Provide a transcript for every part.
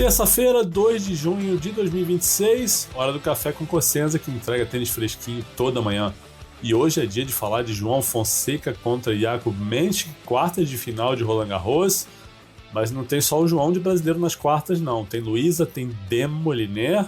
Terça-feira, 2 de junho de 2026, hora do café com Cossenza, que entrega tênis fresquinho toda manhã. E hoje é dia de falar de João Fonseca contra Jakub Mensch, quartas de final de Roland Garros. Mas não tem só o João de brasileiro nas quartas, não. Tem Luísa, tem Demo Moliner.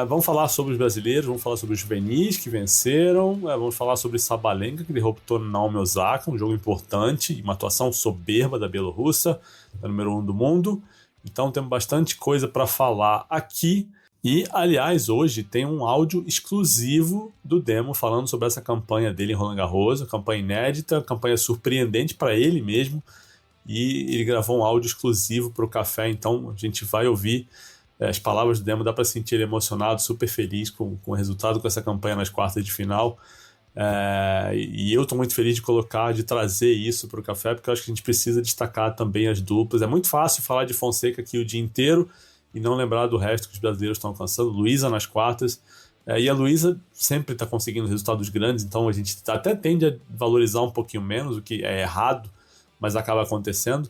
Vamos falar sobre os brasileiros, vamos falar sobre os juvenis que venceram, vamos falar sobre Sabalenka, que derrotou Naomi Osaka, um jogo importante, uma atuação soberba da bielorrussa, a número 1 do mundo. Então temos bastante coisa para falar aqui. E, aliás, hoje tem um áudio exclusivo do Demo falando sobre essa campanha dele em Roland Garros, uma campanha inédita, uma campanha surpreendente para ele mesmo. E ele gravou um áudio exclusivo para o café, então a gente vai ouvir as palavras do Demo, dá para sentir ele emocionado, super feliz com o resultado, com essa campanha nas quartas de final. E eu estou muito feliz de trazer isso para o café, porque eu acho que a gente precisa destacar também as duplas. É muito fácil falar de Fonseca aqui o dia inteiro e não lembrar do resto que os brasileiros estão alcançando. Luísa nas quartas, e a Luísa sempre está conseguindo resultados grandes, então a gente até tende a valorizar um pouquinho menos, o que é errado, mas acaba acontecendo.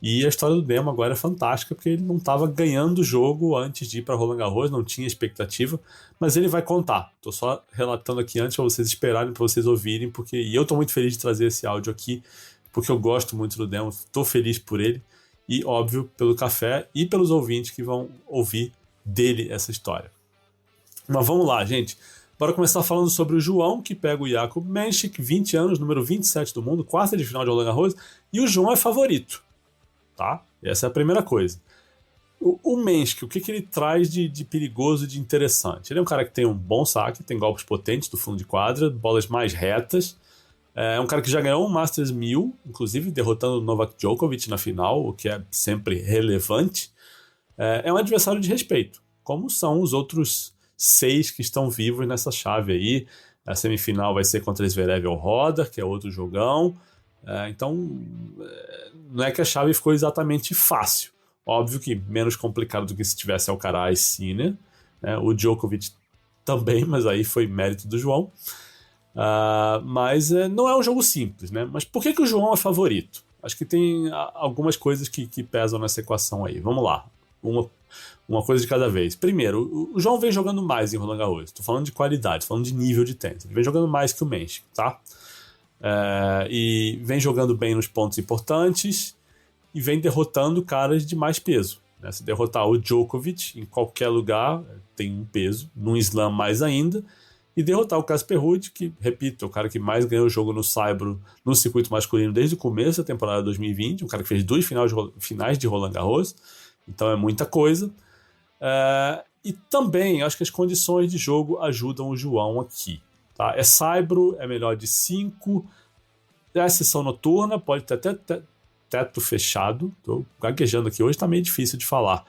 E a história do Demo agora é fantástica, porque ele não estava ganhando o jogo antes de ir para Roland Garros, não tinha expectativa, mas ele vai contar. Estou só relatando aqui antes para vocês esperarem, para vocês ouvirem, e eu estou muito feliz de trazer esse áudio aqui, porque eu gosto muito do Demo, estou feliz por ele, e óbvio pelo café e pelos ouvintes que vão ouvir dele essa história. Mas vamos lá, gente. Bora começar falando sobre o João, que pega o Jakub Mensch, 20 anos, número 27 do mundo, quarta de final de Roland Garros, e o João é favorito. Tá? Essa é a primeira coisa. O Mensch, o que ele traz de perigoso e de interessante? Ele é um cara que tem um bom saque, tem golpes potentes do fundo de quadra, bolas mais retas. É um cara que já ganhou um Masters 1000, inclusive derrotando o Novak Djokovic na final, o que é sempre relevante. É um adversário de respeito, como são os outros 6 que estão vivos nessa chave aí. A semifinal vai ser contra Zverev ou Roder, que é outro jogão. Então, não é que a chave ficou exatamente fácil. Óbvio que menos complicado do que se tivesse Alcaraz e Sinner. O Djokovic também, mas aí foi mérito do João. Mas não é um jogo simples, né? Mas por que o João é favorito? Acho que tem algumas coisas que pesam nessa equação aí. Vamos lá. Uma coisa de cada vez. Primeiro, o João vem jogando mais em Roland Garros. Estou falando de qualidade, estou falando de nível de tênis. Ele vem jogando mais que o Mensch, tá? E vem jogando bem nos pontos importantes e vem derrotando caras de mais peso, né? Se derrotar o Djokovic em qualquer lugar tem um peso, num slam mais ainda, e derrotar o Casper Ruud, que, repito, é o cara que mais ganhou o jogo no saibro no circuito masculino desde o começo da temporada 2020, um cara que fez 2 finais de Roland Garros, então é muita coisa. E também acho que as condições de jogo ajudam o João aqui. Tá? É saibro, é melhor de 5, é sessão noturna, pode ter até teto fechado. Estou gaguejando aqui, hoje está meio difícil de falar.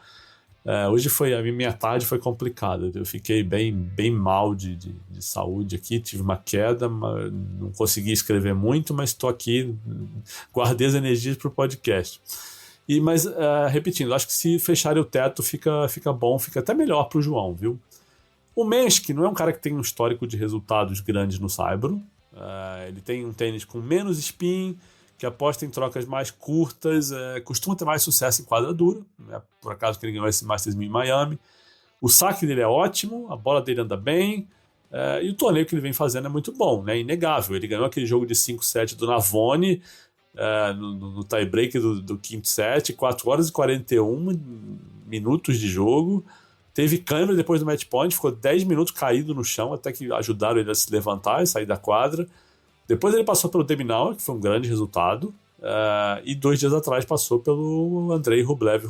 Hoje a minha tarde foi complicada, eu fiquei bem mal de saúde aqui, tive uma queda, não consegui escrever muito, mas estou aqui, guardei as energias para o podcast. Mas, repetindo, acho que se fecharem o teto fica bom, fica até melhor para o João, viu? O Mensch, que não é um cara que tem um histórico de resultados grandes no saibro, ele tem um tênis com menos spin, que aposta em trocas mais curtas, costuma ter mais sucesso em quadra dura, né? Por acaso que ele ganhou esse Masters 1000 em Miami. O saque dele é ótimo, a bola dele anda bem, e o torneio que ele vem fazendo é muito bom, né? Inegável. Ele ganhou aquele jogo de 5-7 do Navone, no tie-break do quinto set, 4 horas e 41 minutos de jogo. Teve câimbra depois do match point, ficou 10 minutos caído no chão, até que ajudaram ele a se levantar e sair da quadra. Depois ele passou pelo Deminauer, que foi um grande resultado, e 2 dias atrás passou pelo Andrei Rublev.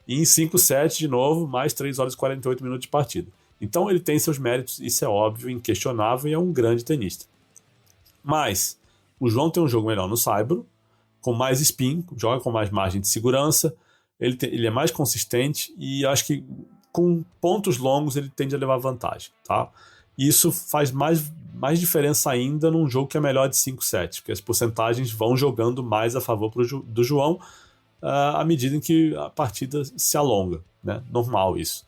E em 5-7 de novo, mais 3 horas e 48 minutos de partida. Então ele tem seus méritos, isso é óbvio, inquestionável, e é um grande tenista. Mas o João tem um jogo melhor no saibro, com mais spin, joga com mais margem de segurança, ele é mais consistente e acho que com pontos longos ele tende a levar vantagem, tá? E isso faz mais diferença ainda num jogo que é melhor de 5-7, porque as porcentagens vão jogando mais a favor do João à medida em que a partida se alonga, né? Normal isso.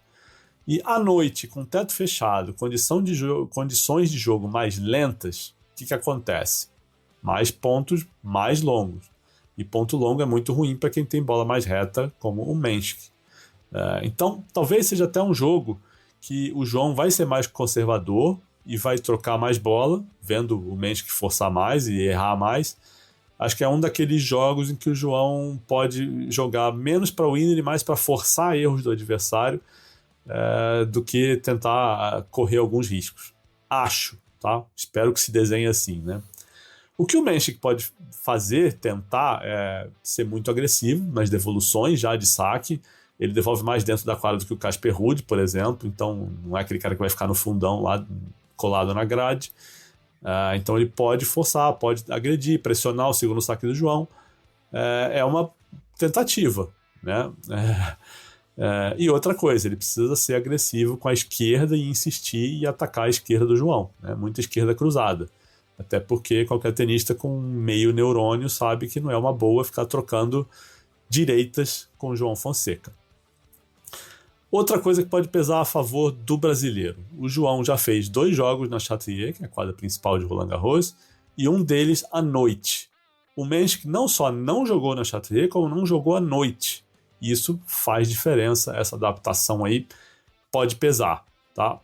E à noite, com teto fechado, condições de jogo mais lentas, o que acontece? Mais pontos mais longos. E ponto longo é muito ruim para quem tem bola mais reta, como o Mensch. Então, talvez seja até um jogo que o João vai ser mais conservador e vai trocar mais bola, vendo o Menchik forçar mais e errar mais. Acho que é um daqueles jogos em que o João pode jogar menos para winner e mais para forçar erros do adversário do que tentar correr alguns riscos. Acho, tá? Espero que se desenhe assim, né? O que o Menchik pode fazer, tentar, é ser muito agressivo nas devoluções já de saque. Ele devolve mais dentro da quadra do que o Casper Ruud, por exemplo, então não é aquele cara que vai ficar no fundão lá colado na grade. Então ele pode forçar, pode agredir, pressionar o segundo saque do João. É uma tentativa, né? E outra coisa, ele precisa ser agressivo com a esquerda e insistir e atacar a esquerda do João, né? Muita esquerda cruzada. Até porque qualquer tenista com meio neurônio sabe que não é uma boa ficar trocando direitas com o João Fonseca. Outra coisa que pode pesar a favor do brasileiro. O João já fez 2 jogos na Chatrier, que é a quadra principal de Roland Garros, e um deles à noite. O Menchik não só não jogou na Chatrier, como não jogou à noite. Isso faz diferença, essa adaptação aí pode pesar, tá?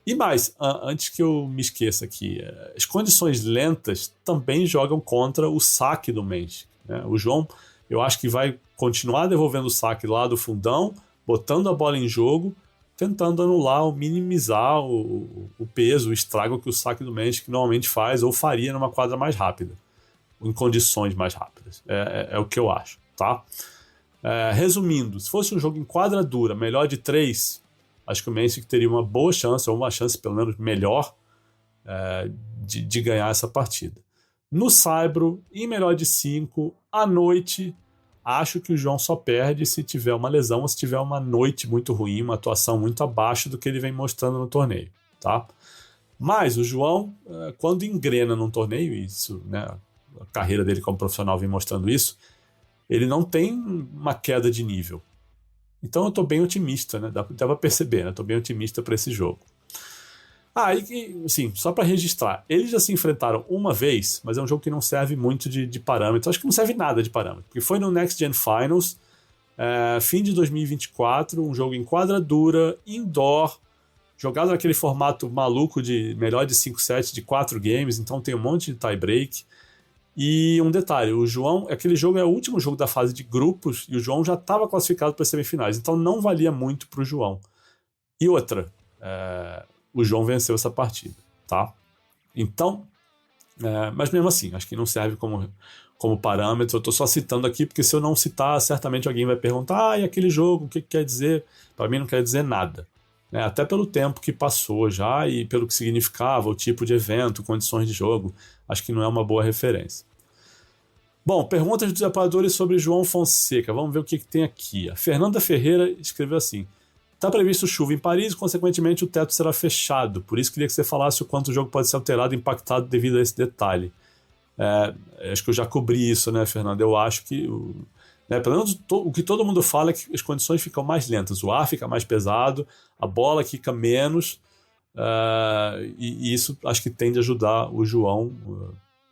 E mais, antes que eu me esqueça aqui, as condições lentas também jogam contra o saque do Menchik, né? O João, eu acho que vai continuar devolvendo o saque lá do fundão, botando a bola em jogo, tentando anular ou minimizar o peso, o estrago que o saque do Menchik normalmente faz ou faria numa quadra mais rápida, em condições mais rápidas. É o que eu acho, tá? Resumindo, se fosse um jogo em quadra dura, melhor de 3, acho que o Menchik teria uma boa chance, ou uma chance pelo menos melhor, de ganhar essa partida. No saibro, em melhor de 5, à noite, acho que o João só perde se tiver uma lesão ou se tiver uma noite muito ruim, uma atuação muito abaixo do que ele vem mostrando no torneio, tá? Mas o João, quando engrena num torneio, isso, né, a carreira dele como profissional vem mostrando isso, ele não tem uma queda de nível. Então eu tô bem otimista, né? Dá pra perceber, né? Tô bem otimista para esse jogo. E assim, só para registrar, eles já se enfrentaram uma vez, mas é um jogo que não serve muito de parâmetro. Acho que não serve nada de parâmetro, porque foi no Next Gen Finals, fim de 2024, um jogo em quadra dura, indoor, jogado naquele formato maluco de melhor de 5 sets, de 4 games, então tem um monte de tie break. E um detalhe, o João, aquele jogo é o último jogo da fase de grupos, e o João já estava classificado para as semifinais, então não valia muito para o João. E outra, o João venceu essa partida, tá? Então, mas mesmo assim, acho que não serve como parâmetro. Eu estou só citando aqui, porque se eu não citar, certamente alguém vai perguntar, e aquele jogo, o que quer dizer? Para mim não quer dizer nada. Até pelo tempo que passou já e pelo que significava, o tipo de evento, condições de jogo, acho que não é uma boa referência. Bom, perguntas dos apoiadores sobre João Fonseca. Vamos ver o que tem aqui. A Fernanda Ferreira escreveu assim: está previsto chuva em Paris e, consequentemente, o teto será fechado. Por isso, queria que você falasse o quanto o jogo pode ser alterado e impactado devido a esse detalhe. Acho que eu já cobri isso, né, Fernanda? Eu acho que, pelo menos o que todo mundo fala é que as condições ficam mais lentas. O ar fica mais pesado, a bola fica menos, e isso acho que tende a ajudar o João,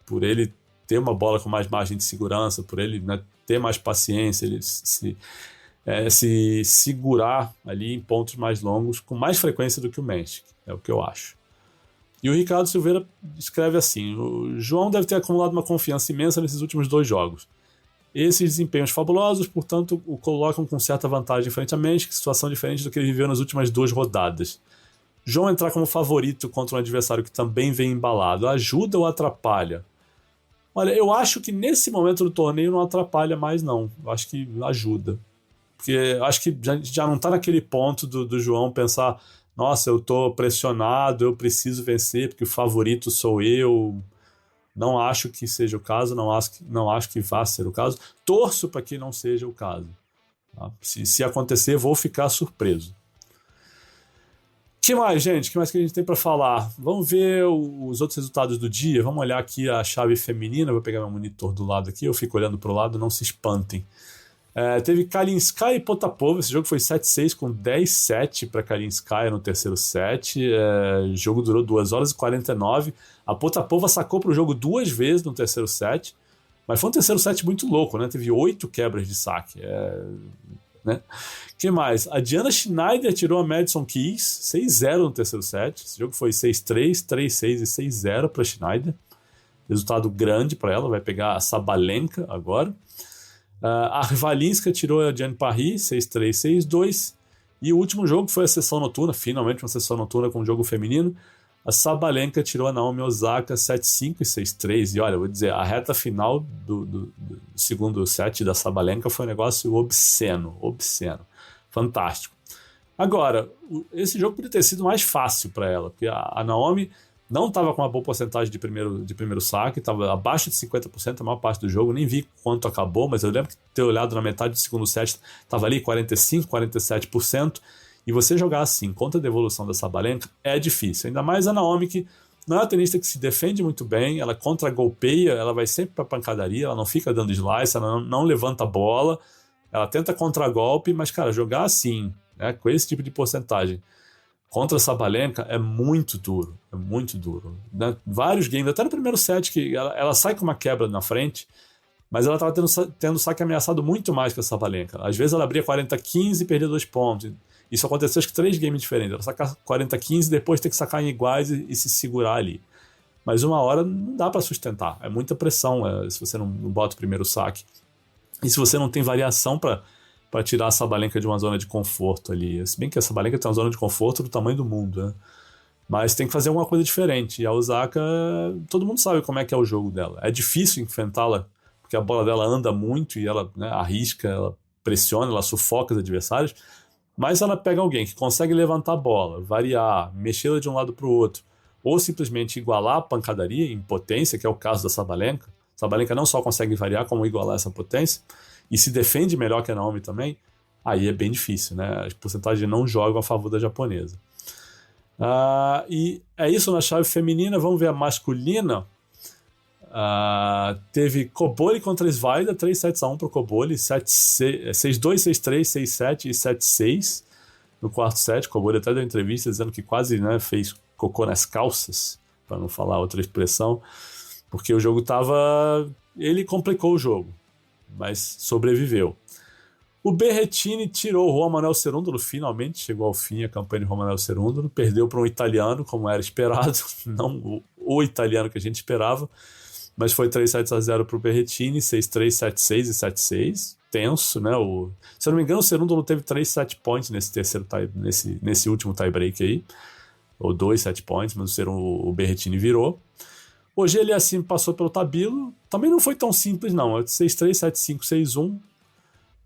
por ele ter uma bola com mais margem de segurança, por ele, né, ter mais paciência, ele se segurar ali em pontos mais longos com mais frequência do que o Menchik, é o que eu acho. E o Ricardo Silveira escreve assim: o João deve ter acumulado uma confiança imensa nesses últimos 2 jogos. Esses desempenhos fabulosos, portanto, o colocam com certa vantagem frente a Menchik, situação diferente do que ele viveu nas últimas 2 rodadas. João entrar como favorito contra um adversário que também vem embalado, ajuda ou atrapalha? Olha, eu acho que nesse momento do torneio não atrapalha mais, não. Eu acho que ajuda. Porque eu acho que já não está naquele ponto do João pensar: nossa, eu estou pressionado, eu preciso vencer porque o favorito sou eu. Não acho que seja o caso, não acho que vá ser o caso. Torço para que não seja o caso. Tá? Se acontecer, vou ficar surpreso. O que mais, gente? O que mais que a gente tem para falar? Vamos ver os outros resultados do dia. Vamos olhar aqui a chave feminina. Vou pegar meu monitor do lado aqui. Eu fico olhando para o lado, não se espantem. Teve Kalinskaya e Potapova. Esse jogo foi 7-6 com 10-7 para Kalinskaya no terceiro set. O jogo durou 2 horas e 49. A Potapova sacou para o jogo 2 vezes no terceiro set. Mas foi um terceiro set muito louco, né? Teve 8 quebras de saque. né? Que mais? A Diana Schneider tirou a Madison Keys, 6-0 no terceiro set. Esse jogo foi 6-3, 3-6 e 6-0 para Schneider. Resultado grande para ela, vai pegar a Sabalenka agora. A Rivalinska tirou a Diane Parry, 6-3, 6-2. E o último jogo foi a sessão noturna, finalmente uma sessão noturna com o jogo feminino. A Sabalenka tirou a Naomi Osaka 7-5 e 6-3. E olha, eu vou dizer, a reta final do segundo set da Sabalenka foi um negócio obsceno. Fantástico. Agora, esse jogo podia ter sido mais fácil para ela, porque a Naomi não estava com uma boa porcentagem de primeiro saque, estava abaixo de 50% a maior parte do jogo, nem vi quanto acabou, mas eu lembro de ter olhado na metade do segundo set, estava ali 45%, 47%, e você jogar assim contra a devolução da Sabalenka é difícil, ainda mais a Naomi, que não é uma tenista que se defende muito bem, ela contra-golpeia, ela vai sempre para pancadaria, ela não fica dando slice, ela não levanta a bola, ela tenta contra-golpe, mas, cara, jogar assim, né, com esse tipo de porcentagem, contra a Sabalenka é muito duro. Né? Vários games, até no primeiro set, que ela sai com uma quebra na frente, mas ela estava tendo saque ameaçado muito mais que a Sabalenka. Às vezes ela abria 40-15 e perdia 2 pontos. Isso aconteceu acho que 3 games diferentes. Ela sacar 40-15 e depois ter que sacar em iguais e se segurar ali. Mas uma hora não dá para sustentar. É muita pressão se você não bota o primeiro saque. E se você não tem variação para tirar a Sabalenka de uma zona de conforto ali. Se bem que a Sabalenka tem uma zona de conforto do tamanho do mundo, né? Mas tem que fazer alguma coisa diferente. E a Osaka, todo mundo sabe como é que é o jogo dela. É difícil enfrentá-la, porque a bola dela anda muito e ela, né, arrisca, ela pressiona, ela sufoca os adversários. Mas ela pega alguém que consegue levantar a bola, variar, mexê-la de um lado para o outro, ou simplesmente igualar a pancadaria em potência, que é o caso da Sabalenka. A Sabalenka não só consegue variar, como igualar essa potência, e se defende melhor que a Naomi também, aí é bem difícil, né? As porcentagens não jogam a favor da japonesa. E é isso na chave feminina. Vamos ver a masculina. Teve Koboli contra Svajda, 3-7-1 para o Koboli, 6-2, 6-3, 6-7 e 7-6 no quarto set. Koboli até deu entrevista dizendo que quase, né, fez cocô nas calças, para não falar outra expressão, porque o jogo estava... Ele complicou o jogo, mas sobreviveu. O Berrettini tirou o Juan Manuel Cerúndolo, finalmente chegou ao fim a campanha de Juan Manuel Cerúndolo, perdeu para um italiano, como era esperado, não o italiano que a gente esperava, mas foi 3-7-0 para o Berrettini, 6-3, 7-6 e 7-6, tenso, né? Se eu não me engano, o Cerúndolo teve 3 set points nesse último tie-break aí, ou 2 set points, mas o Berrettini virou. Hoje ele assim passou pelo tabilo, também não foi tão simples não, 6-3, 7-5, 6-1,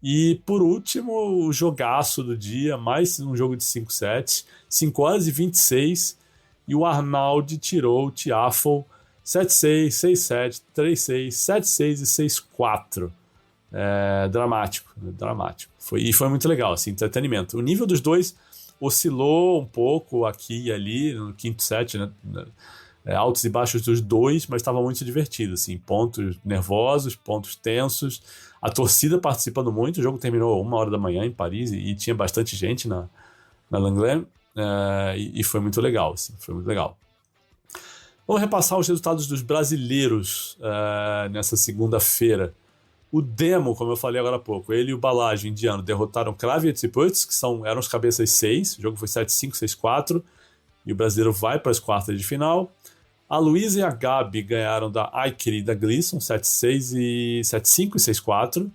e por último o jogaço do dia, mais um jogo de 5 sets, 5 horas e 26, e o Arnaldi tirou o Tiafoe 7-6, 6-7, 3-6, 7-6 e 6-4. Dramático. E foi muito legal, assim, entretenimento. O nível dos dois oscilou um pouco aqui e ali no quinto set, né? Altos e baixos dos dois, mas estava muito divertido, assim, pontos nervosos, pontos tensos, a torcida participando muito. O jogo terminou 1h da manhã em Paris e tinha bastante gente na Langley, e foi muito legal, assim, foi muito legal. Vamos repassar os resultados dos brasileiros nessa segunda-feira. O Demo, como eu falei agora há pouco, ele e o Balaj, indiano, derrotaram Kravitz e Puts, que eram os cabeças 6, o jogo foi 7-5, 6-4, e o brasileiro vai para as quartas de final. A Luísa e a Gabi ganharam da Aiker e da Gleason, 7-6 e 7-5 e 6-4.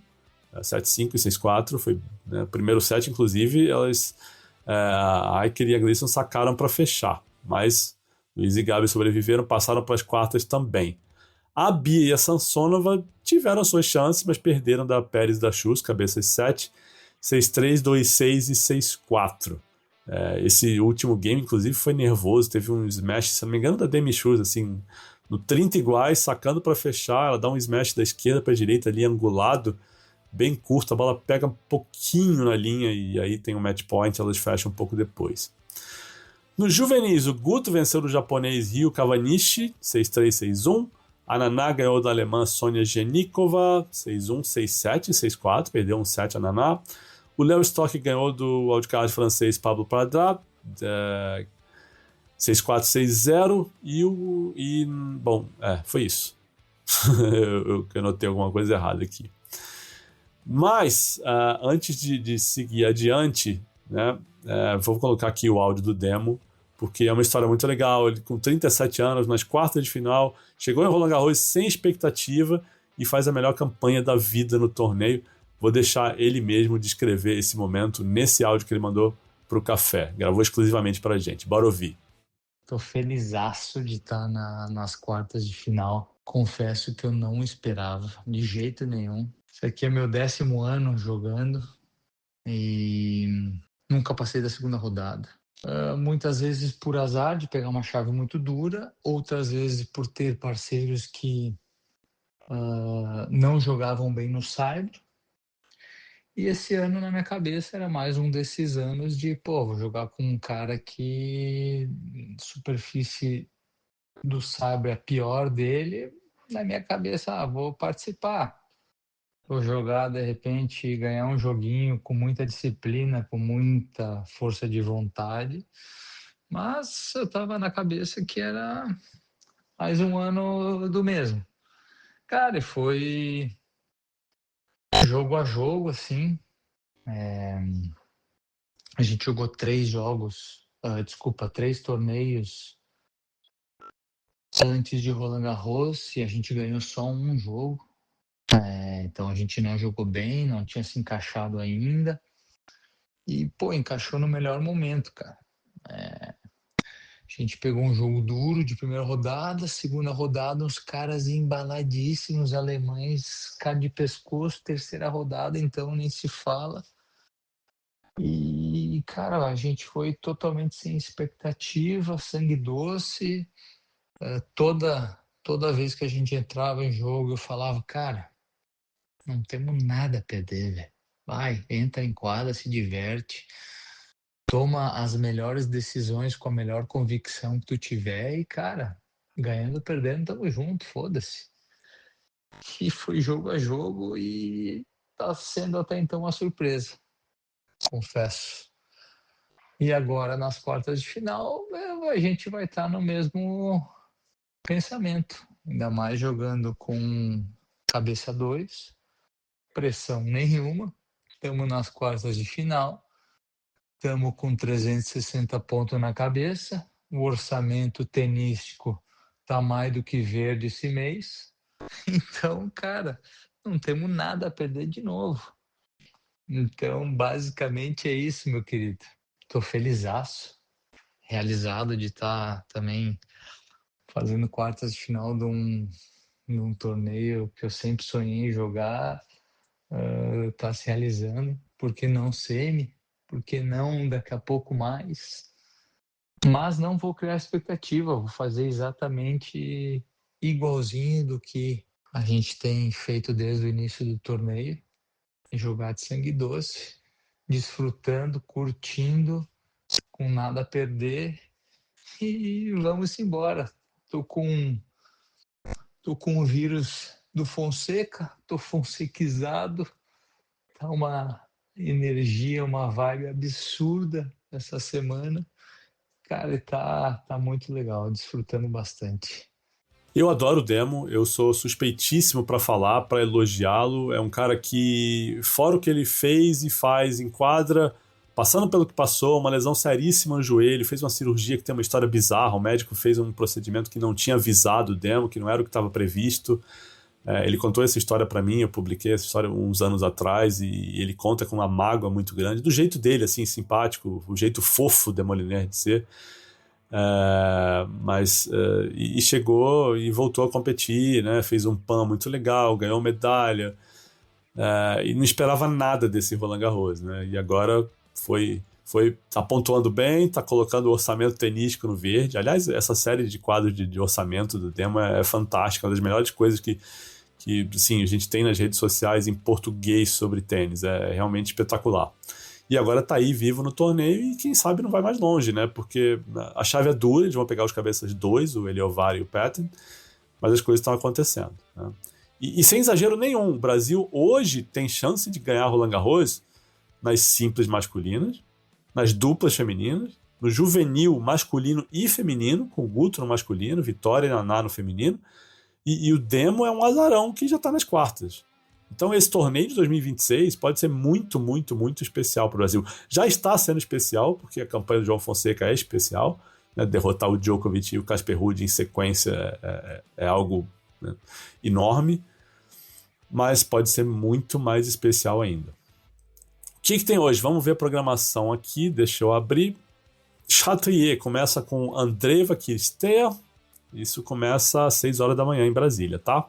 7-5 e 6-4, foi, né, o primeiro set, inclusive, a Aiker e a Gleason sacaram para fechar, mas Luísa e Gabi sobreviveram, passaram para as quartas também. A Bia e a Samsonova tiveram suas chances, mas perderam da Pérez e da Schuss, cabeças 7, 6-3, 2-6 e 6-4. Esse último game, inclusive, foi nervoso, teve um smash, se não me engano, da Demi Schuss, assim, no 30 iguais, sacando para fechar, ela dá um smash da esquerda para a direita ali, angulado, bem curto, a bola pega um pouquinho na linha e aí tem um match point, elas fecham um pouco depois. No juvenis, o Guto venceu o japonês Ryo Kawanishi, 6-3, 6-1. A Naná ganhou da alemã Sonia Genikova, 6-1, 6-7, 6-4, perdeu um set a Naná. O Léo Stock ganhou do wildcard francês Pablo Pradrat, 6-4, 6-0. Bom, foi isso. eu anotei alguma coisa errada aqui. Mas, antes de seguir adiante, né, vou colocar aqui o áudio do Demo, porque é uma história muito legal. Ele, com 37 anos, nas quartas de final, chegou em Roland Garros sem expectativa e faz a melhor campanha da vida no torneio. Vou deixar ele mesmo descrever esse momento nesse áudio que ele mandou pro Café. Gravou exclusivamente pra gente. Bora ouvir. Tô felizaço de estar nas quartas de final. Confesso que eu não esperava, de jeito nenhum. Isso aqui é meu 10º ano jogando e nunca passei da segunda rodada. Muitas vezes por azar de pegar uma chave muito dura, outras vezes por ter parceiros que não jogavam bem no saibro. E esse ano na minha cabeça era mais um desses anos de, vou jogar com um cara que superfície do saibro é a pior dele. Na minha cabeça, vou participar. Vou jogar, de repente, ganhar um joguinho com muita disciplina, com muita força de vontade. Mas eu tava na cabeça que era mais um ano do mesmo. Cara, foi jogo a jogo, assim. A gente jogou 3 torneios antes de Roland Garros e a gente ganhou só um jogo. Então a gente não jogou bem, não tinha se encaixado ainda. E, encaixou no melhor momento, cara. A gente pegou um jogo duro de primeira rodada, segunda rodada, uns caras embaladíssimos, alemães, cara de pescoço, terceira rodada, então nem se fala. E, cara, a gente foi totalmente sem expectativa, sangue doce. Toda vez que a gente entrava em jogo, eu falava, cara, não temos nada a perder, velho. Vai, entra em quadra, se diverte, toma as melhores decisões com a melhor convicção que tu tiver e, cara, ganhando ou perdendo, tamo junto, foda-se. E foi jogo a jogo e tá sendo até então uma surpresa, confesso. E agora, nas quartas de final, a gente vai estar no mesmo pensamento, ainda mais jogando com cabeça 2, pressão nenhuma, estamos nas quartas de final, estamos com 360 pontos na cabeça, o orçamento tenístico está mais do que verde esse mês, então, cara, não temos nada a perder de novo. Então, basicamente é isso, meu querido. Estou felizaço, realizado de estar também fazendo quartas de final de um torneio que eu sempre sonhei em jogar, tá se realizando. Por que não semi? Por que não daqui a pouco mais? Mas não vou criar expectativa, vou fazer exatamente igualzinho do que a gente tem feito desde o início do torneio, jogar de sangue doce, desfrutando, curtindo, com nada a perder e vamos embora. Tô com o vírus do Fonseca, tô fonsequizado, tá uma energia, uma vibe absurda essa semana. Cara, tá muito legal, desfrutando bastante. Eu adoro o Demo, eu sou suspeitíssimo pra falar, pra elogiá-lo. É um cara que, fora o que ele fez e faz em quadra, passando pelo que passou, uma lesão seríssima no joelho, fez uma cirurgia que tem uma história bizarra. O médico fez um procedimento que não tinha avisado o Demo, que não era o que estava previsto. Ele contou essa história pra mim, eu publiquei essa história uns anos atrás e ele conta com uma mágoa muito grande, do jeito dele, assim, simpático, o jeito fofo de Moliner de ser. E chegou e voltou a competir, né? Fez um PAN muito legal, ganhou medalha, e não esperava nada desse Roland Garros, né? E agora tá pontuando bem, tá colocando o orçamento tenístico no verde. Aliás, essa série de quadros de orçamento do Demo é fantástica, uma das melhores coisas que sim, a gente tem nas redes sociais em português sobre tênis, é realmente espetacular. E agora tá aí vivo no torneio e quem sabe não vai mais longe, né? Porque a chave é dura, eles vão pegar os cabeças 2, o Eliovar e o Patton, mas as coisas estão acontecendo, né? E sem exagero nenhum, o Brasil hoje tem chance de ganhar Roland Garros nas simples masculinas, nas duplas femininas, no juvenil masculino e feminino, com o Guto no masculino, Vitória e Naná no feminino, e o Demo é um azarão que já tá nas quartas. Então esse torneio de 2026 pode ser muito, muito, muito especial para o Brasil. Já está sendo especial, porque a campanha do João Fonseca é especial, né? Derrotar o Djokovic e o Casper Ruud em sequência é algo, né, enorme, mas pode ser muito mais especial ainda. O que tem hoje? Vamos ver a programação aqui, deixa eu abrir. Chatrier começa com Andreeva Kirstea, isso começa às 6 horas da manhã em Brasília, tá?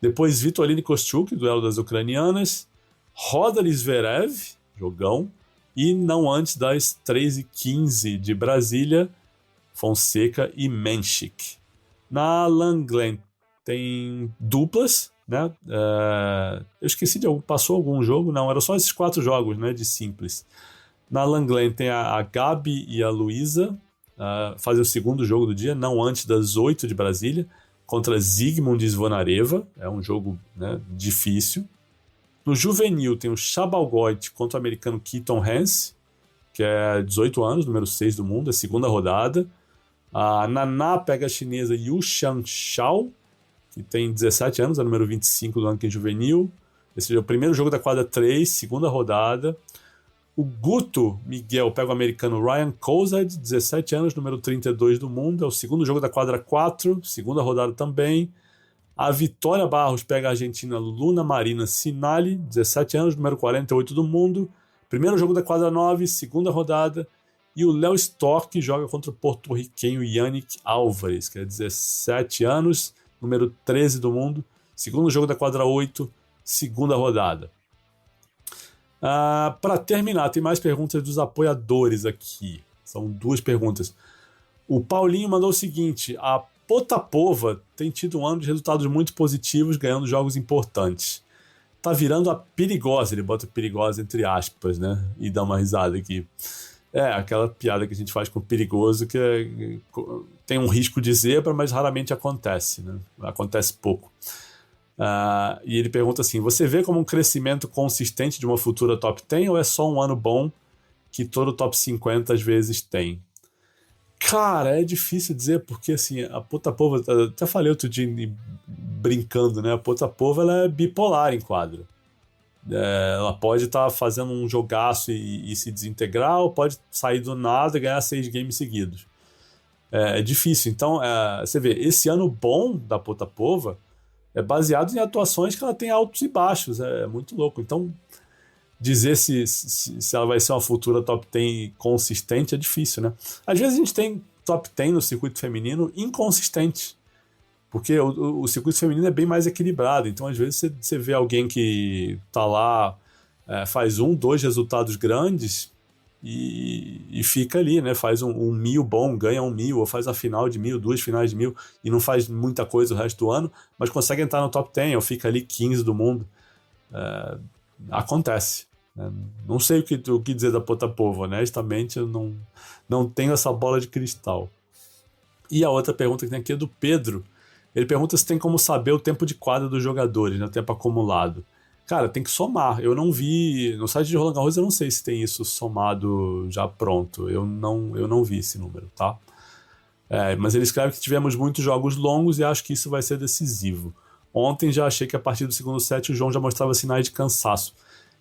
Depois Vitolini Kostiuk, duelo das ucranianas, Rodri Zverev, jogão, e não antes das 3h15 de Brasília, Fonseca e Menchik. Na Langlen tem duplas, né? Eu esqueci de algum, passou algum jogo? Não, eram só esses 4 jogos, né, de simples. Na Langlen tem a Gabi e a Luísa, fazem o segundo jogo do dia, não antes das 8 de Brasília, contra Zygmunt Zvonareva, é um jogo, né, difícil. No juvenil tem o Shabalgoit contra o americano Keaton Hance, que é 18 anos, número 6 do mundo, é a segunda rodada. A Naná pega a chinesa Yu Shang-Shao, que tem 17 anos, é o número 25 do ranking juvenil. Esse é o primeiro jogo da quadra 3, segunda rodada. O Guto Miguel pega o americano Ryan Kozad, 17 anos, número 32 do mundo. É o segundo jogo da quadra 4, segunda rodada também. A Vitória Barros pega a argentina Luna Marina Sinali, 17 anos, número 48 do mundo. Primeiro jogo da quadra 9, segunda rodada. E o Léo Stork joga contra o porto-riquenho Yannick Álvares, que é 17 anos, número 13 do mundo. Segundo jogo da quadra 8, segunda rodada. Para terminar, tem mais perguntas dos apoiadores aqui. São 2 perguntas. O Paulinho mandou o seguinte: a Potapova tem tido um ano de resultados muito positivos, ganhando jogos importantes. Tá virando a perigosa, ele bota perigosa entre aspas, né? E dá uma risada aqui. Aquela piada que a gente faz com perigoso, que tem um risco de zebra, mas raramente acontece, né? Acontece pouco. E ele pergunta assim: você vê como um crescimento consistente de uma futura top 10 ou é só um ano bom que todo top 50 às vezes tem? Cara, é difícil dizer, porque assim, a Potapova, até falei outro dia brincando, né? A Potapova, ela é bipolar em quadra. Ela pode estar fazendo um jogaço e se desintegrar, ou pode sair do nada e ganhar 6 games seguidos. É difícil. Então, você vê, esse ano bom da Potapova é baseado em atuações que ela tem altos e baixos. É muito louco. Então, dizer se ela vai ser uma futura top 10 consistente é difícil, né? Às vezes a gente tem top 10 no circuito feminino inconsistente, porque o circuito feminino é bem mais equilibrado. Então, às vezes, você vê alguém que tá lá, faz 2 resultados grandes e fica ali, né? Faz um 1000 bom, ganha 1000, ou faz a final de 1000, 2 finais de 1000, e não faz muita coisa o resto do ano, mas consegue entrar no top 10, ou fica ali 15 do mundo. Acontece. Não sei o que dizer da Potapova, honestamente, eu não tenho essa bola de cristal. E a outra pergunta que tem aqui é do Pedro. Ele pergunta se tem como saber o tempo de quadra dos jogadores, né, o tempo acumulado. Cara, tem que somar. Eu não vi. No site de Roland Garros eu não sei se tem isso somado já pronto. Eu não vi esse número, tá? Mas ele escreve que tivemos muitos jogos longos e acho que isso vai ser decisivo. Ontem já achei que a partir do segundo set o João já mostrava sinais de cansaço.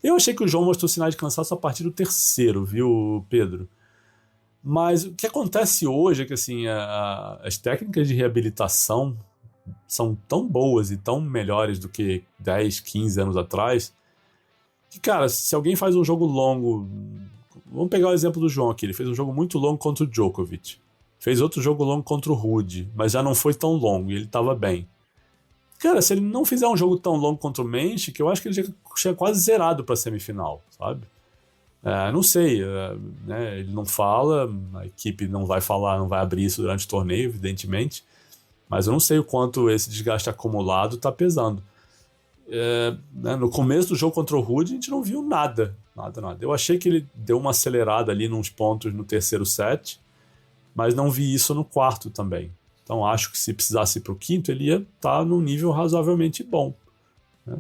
Eu achei que o João mostrou sinais de cansaço a partir do terceiro, viu, Pedro? Mas o que acontece hoje é que assim, as técnicas de reabilitação são tão boas e tão melhores do que 10, 15 anos atrás, que, cara, se alguém faz um jogo longo... Vamos pegar o exemplo do João aqui. Ele fez um jogo muito longo contra o Djokovic. Fez outro jogo longo contra o Ruud, mas já não foi tão longo e ele estava bem. Cara, se ele não fizer um jogo tão longo contra o Menchik, que eu acho que ele já chega quase zerado para a semifinal, sabe? Não sei, né? Ele não fala, a equipe não vai falar, não vai abrir isso durante o torneio, evidentemente, mas eu não sei o quanto esse desgaste acumulado está pesando. Né? No começo do jogo contra o Ruud, a gente não viu nada. Eu achei que ele deu uma acelerada ali nos pontos no terceiro set, mas não vi isso no quarto também. Então acho que se precisasse ir para o quinto, ele ia estar num nível razoavelmente bom, né?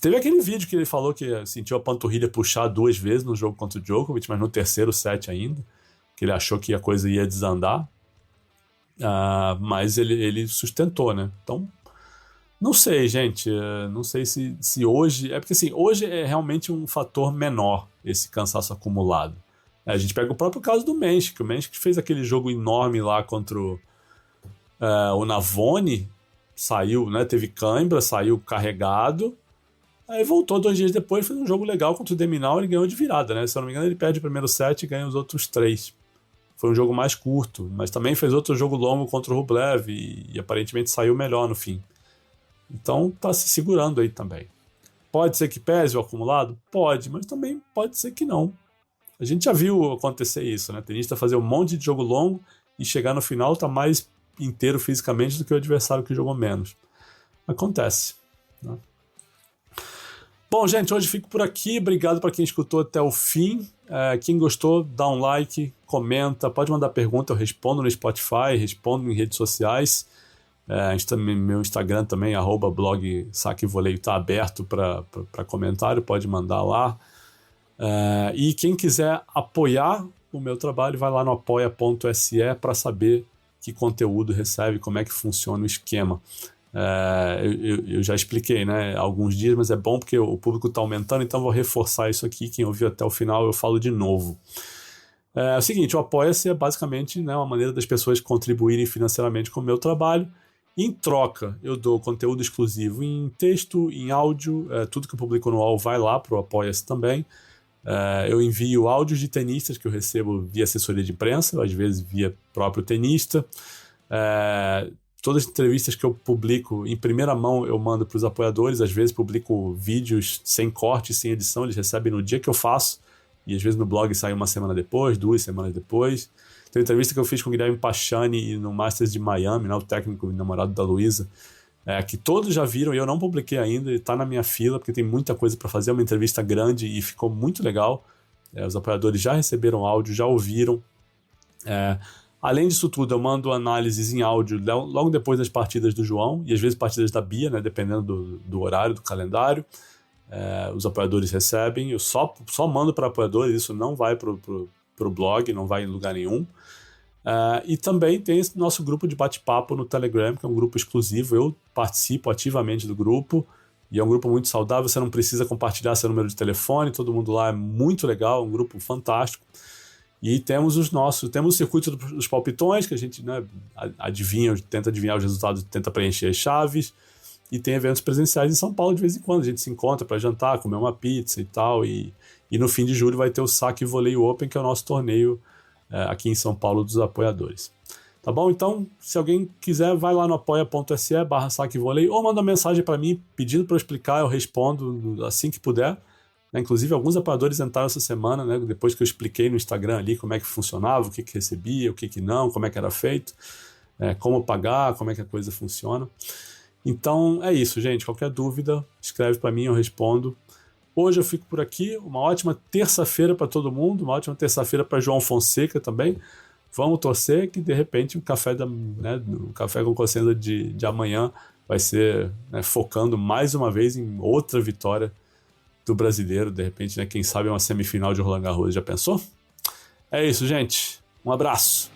Teve aquele vídeo que ele falou que sentiu a panturrilha puxar 2 vezes no jogo contra o Djokovic, mas no terceiro set ainda, que ele achou que a coisa ia desandar. Mas ele sustentou, né? Então, Não sei, gente. Não sei se hoje. É porque assim, hoje é realmente um fator menor esse cansaço acumulado. A gente pega o próprio caso do Mensch, que o Mensch fez aquele jogo enorme lá contra o Navone, saiu, né? Teve cãibra, saiu carregado. Aí voltou 2 dias depois, fez um jogo legal contra o Deminal, ele ganhou de virada, né? Se eu não me engano, ele perde o primeiro set e ganha os outros 3. Foi um jogo mais curto, mas também fez outro jogo longo contra o Rublev e aparentemente saiu melhor no fim. Então tá se segurando aí também. Pode ser que pese o acumulado? Pode, mas também pode ser que não. A gente já viu acontecer isso, né? Tenista fazer um monte de jogo longo e chegar no final tá mais inteiro fisicamente do que o adversário que jogou menos. Acontece, né? Bom, gente, hoje fico por aqui. Obrigado para quem escutou até o fim. Quem gostou, dá um like, comenta, pode mandar pergunta, eu respondo no Spotify, respondo em redes sociais. Meu Instagram também, @blog Saque Voleio, está aberto para comentário, pode mandar lá. E quem quiser apoiar o meu trabalho, vai lá no apoia.se para saber que conteúdo recebe, como é que funciona o esquema. Eu já expliquei, né, há alguns dias, mas é bom porque o público está aumentando, então vou reforçar isso aqui. Quem ouviu até o final, eu falo de novo. É o seguinte, o Apoia-se é basicamente, né, uma maneira das pessoas contribuírem financeiramente com o meu trabalho. Em troca, eu dou conteúdo exclusivo em texto, em áudio, tudo que eu publico no UOL vai lá para o Apoia-se também. Eu envio áudios de tenistas que eu recebo via assessoria de imprensa, às vezes via próprio tenista. Todas as entrevistas que eu publico em primeira mão eu mando para os apoiadores. Às vezes publico vídeos sem corte, sem edição, eles recebem no dia que eu faço, e às vezes no blog sai uma semana depois, 2 semanas depois. Tem uma entrevista que eu fiz com o Guilherme Pachani no Masters de Miami, né, o técnico e namorado da Luísa, que todos já viram e eu não publiquei ainda, está na minha fila porque tem muita coisa para fazer. É uma entrevista grande e ficou muito legal. Os apoiadores já receberam áudio, já ouviram. Além disso tudo, eu mando análises em áudio logo depois das partidas do João e às vezes partidas da Bia, né, dependendo do horário, do calendário. Os apoiadores recebem. Eu só mando para apoiadores, isso não vai para o blog, não vai em lugar nenhum. E também tem esse nosso grupo de bate-papo no Telegram, que é um grupo exclusivo. Eu participo ativamente do grupo e é um grupo muito saudável. Você não precisa compartilhar seu número de telefone, todo mundo lá é muito legal, um grupo fantástico. E temos o circuito dos palpitões, que a gente, né, tenta adivinhar os resultados, tenta preencher as chaves. E tem eventos presenciais em São Paulo de vez em quando. A gente se encontra para jantar, comer uma pizza e tal. E no fim de julho vai ter o Saque Voleio Open, que é o nosso torneio aqui em São Paulo dos apoiadores. Tá bom? Então, se alguém quiser, vai lá no apoia.se/saquevoleio ou manda uma mensagem para mim pedindo para eu explicar, eu respondo assim que puder. Inclusive, alguns apoiadores entraram essa semana, né, depois que eu expliquei no Instagram ali como é que funcionava, o que recebia, o que não, como é que era feito, como pagar, como é que a coisa funciona. Então, é isso, gente. Qualquer dúvida, escreve para mim, eu respondo. Hoje eu fico por aqui. Uma ótima terça-feira para todo mundo, uma ótima terça-feira para João Fonseca também. Vamos torcer que, de repente, o café com Cosenza de amanhã vai ser, né, focando mais uma vez em outra vitória do brasileiro. De repente, né, quem sabe uma semifinal de Roland Garros. Já pensou? É isso, gente. Um abraço.